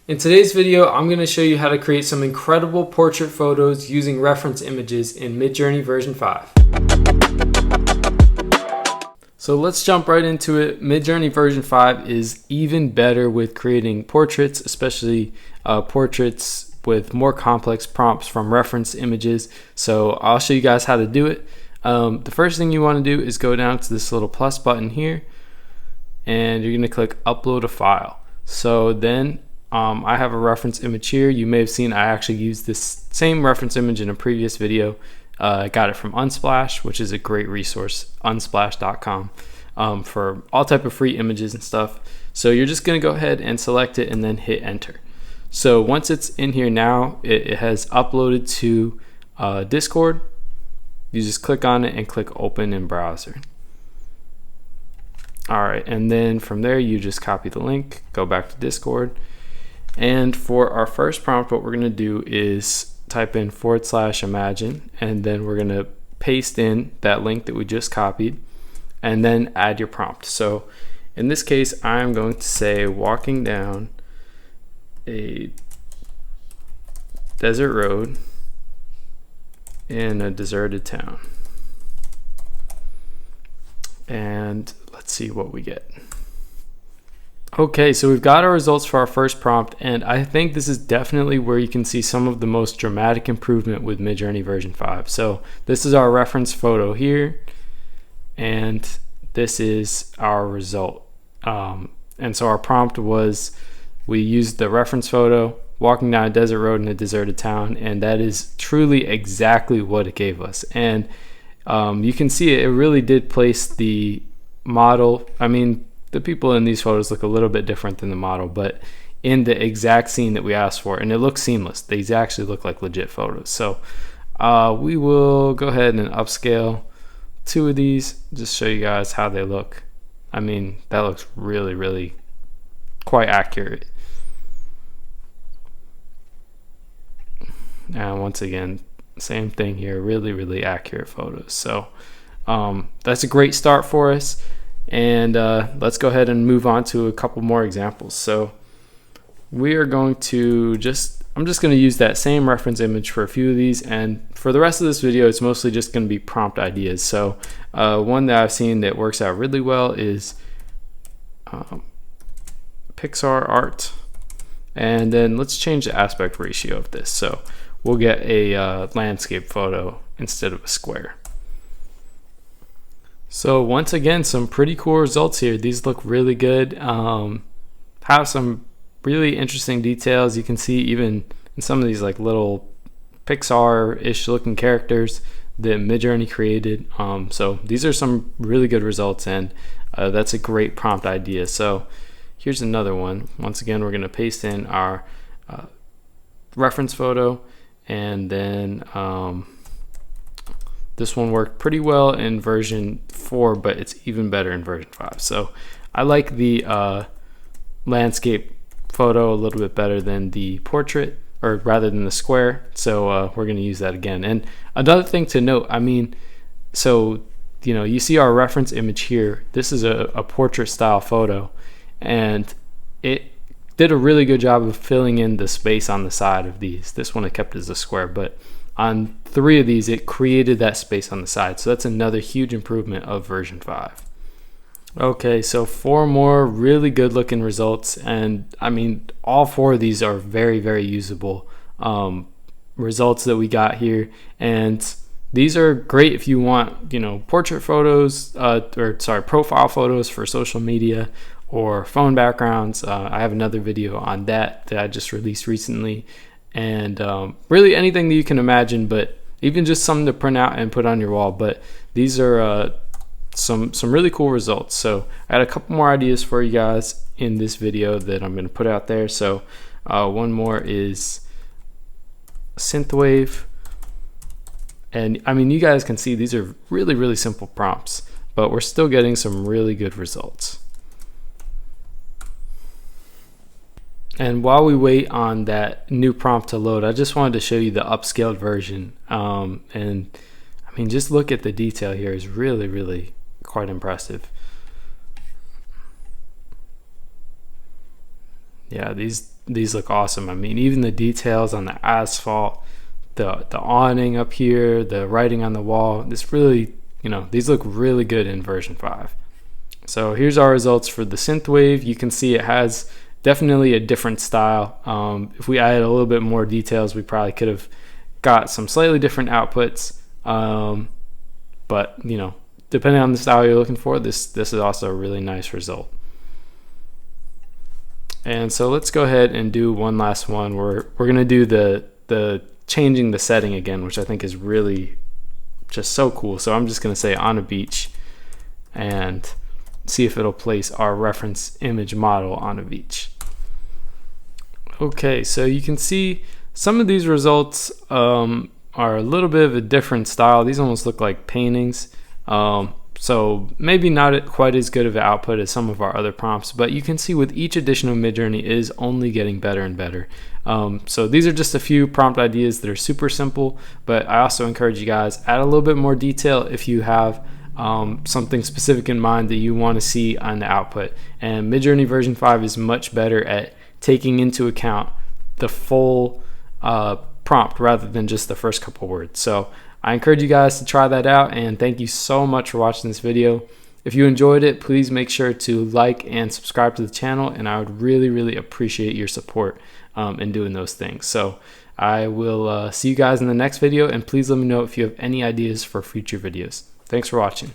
In today's video, I'm going to show you how to create some incredible portrait photos using reference images in Midjourney version 5. So let's jump right into it. Midjourney version 5 is even better with creating portraits, especially portraits with more complex prompts from reference images. So I'll show you guys how to do it. The first thing you want to do is go down to this little plus button here, and you're going to click upload a file. So then I have a reference image here. You may have seen I actually used this same reference image in a previous video. I got it from Unsplash, which is a great resource, unsplash.com, for all type of free images and stuff. So you're just going to go ahead and select it and then hit enter. So once it's in here now, it has uploaded to Discord. You just click on it and click open in browser. Alright, and then from there you just copy the link, go back to Discord. And for our first prompt, what we're going to do is type in /imagine, and then we're going to paste in that link that we just copied, and then add your prompt. So in this case, I'm going to say walking down a desert road in a deserted town. And let's see what we get. Okay, so we've got our results for our first prompt, and I think this is definitely where you can see some of the most dramatic improvement with Midjourney version 5. So this is our reference photo here, and this is our result. And so our prompt was, we used the reference photo, walking down a desert road in a deserted town, and that is truly exactly what it gave us. And you can see it really did place the model. I mean, the people in these photos look a little bit different than the model, but in the exact scene that we asked for, and it looks seamless. These actually look like legit photos. So we will go ahead and upscale 2 of these, just show you guys how they look. I mean, that looks really, really quite accurate. And once again, same thing here, really, really accurate photos. So that's a great start for us. And let's go ahead and move on to a couple more examples. So we are going to I'm just going to use that same reference image for a few of these, and for the rest of this video it's mostly just going to be prompt ideas. So one that I've seen that works out really well is Pixar art, and then let's change the aspect ratio of this. So we'll get a landscape photo instead of a square. So once again, some pretty cool results here. These look really good. Have some really interesting details. You can see even in some of these like little Pixar-ish looking characters that Midjourney created. So these are some really good results, and that's a great prompt idea. So here's another one. Once again, we're going to paste in our reference photo, and then this one worked pretty well in version 4, but it's even better in version 5. So I like the landscape photo a little bit better than the portrait, or rather than the square. So we're going to use that again. And another thing to note, I mean, so you see our reference image here. This is a portrait style photo, and it did a really good job of filling in the space on the side of these. This one I kept as a square, but on 3 of these, it created that space on the side. So that's another huge improvement of version 5. Okay, so 4 more really good looking results. And I mean, all 4 of these are very, very usable results that we got here. And these are great if you want, portrait photos, profile photos for social media or phone backgrounds. I have another video on that I just released recently. And really anything that you can imagine, but even just something to print out and put on your wall. But these are some really cool results. So I had a couple more ideas for you guys in this video that I'm going to put out there. So one more is synthwave, and I mean, you guys can see these are really, really simple prompts, but we're still getting some really good results. And while we wait on that new prompt to load, I just wanted to show you the upscaled version. And I mean, just look at the detail here. It's really, really quite impressive. Yeah, these these look awesome. I mean, even the details on the asphalt, the awning up here, the writing on the wall, this really, these look really good in version 5. So here's our results for the synthwave. You can see it has definitely a different style. If we added a little bit more details, we probably could have got some slightly different outputs. But depending on the style you're looking for, this is also a really nice result. And so let's go ahead and do one last one. We're gonna do the changing the setting again, which I think is really just so cool. So I'm just gonna say on a beach and see if it'll place our reference image model on a beach. Okay, so you can see some of these results are a little bit of a different style. These almost look like paintings. So maybe not quite as good of an output as some of our other prompts, but you can see with each edition of Midjourney is only getting better and better. So these are just a few prompt ideas that are super simple, but I also encourage you guys, add a little bit more detail if you have something specific in mind that you want to see on the output. And Midjourney version 5 is much better at taking into account the full prompt rather than just the first couple words. So I encourage you guys to try that out, and thank you so much for watching this video. If you enjoyed it, please make sure to like and subscribe to the channel, and I would really appreciate your support in doing those things. So I will see you guys in the next video, and please let me know if you have any ideas for future videos. Thanks for watching.